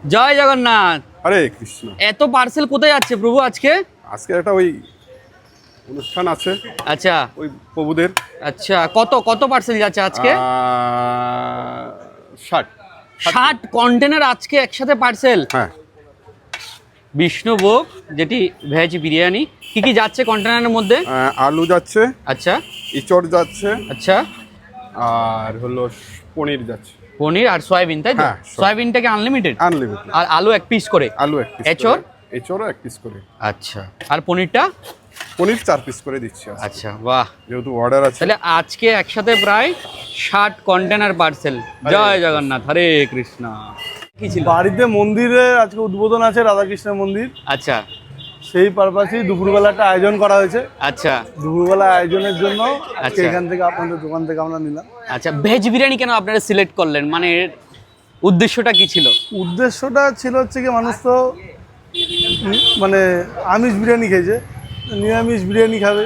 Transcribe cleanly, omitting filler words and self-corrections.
জয় জগন্নাথ। হরে কৃষ্ণ। এত পার্সেল কোথায় যাচ্ছে প্রভু আজকে? আজকে একটা ওই অনুষ্ঠান আছে আচ্ছা ওই প্রভুদের। আচ্ছা, কত কত পার্সেল যাচ্ছে আজকে? 60। 60 কন্টেনার আজকে একসাথে পার্সেল। হ্যাঁ, বিষ্ণুভোগ যেটি ভেজ বিরিয়ানি, কি কি যাচ্ছে কন্টেনারের মধ্যে? আলু যাচ্ছে, আচ্ছা ইচড় যাচ্ছে, আচ্ছা, আর হলো পনির যাচ্ছে। পনির আর সয়াবিন, তাই তো? হ্যাঁ, সয়াবিনটাকে আনলিমিটেড? আনলিমিটেড। আর আলু এক পিস করে? আলু এক পিস, এঁচড়? এচড়ও এক পিস করে। আচ্ছা, আর পনিরটা? পনির 4 পিস করে দিচ্ছি আজকে। আচ্ছা, বাহ। যেহেতু অর্ডার আছে। তাহলে আজকে একসাথে প্রায় 60 কন্টেনার পার্সেল। জয় জগন্নাথ, হরে কৃষ্ণ। কি ছিল? বাড়িতে মন্দিরে আজকে উদ্বোধন আছে, রাধাকৃষ্ণের মন্দির। আচ্ছা সেই পারপাসেই দুপুরবেলা একটা আয়োজন করা হয়েছে। আচ্ছা দুপুরবেলা আয়োজনের জন্য আজকে আচ্ছা। এখান থেকে আপনাদের দোকান থেকে আমরা নিলাম। আচ্ছা, ভেজ বিরিয়ানি কেন আপনারা সিলেক্ট করলেন, মানে এর উদ্দেশ্যটা কি ছিল? উদ্দেশ্যটা ছিল হচ্ছে কি, মানুষ তো মানে আমিষ বিরিয়ানি খেয়েছে, নিরামিষ বিরিয়ানি খাবে,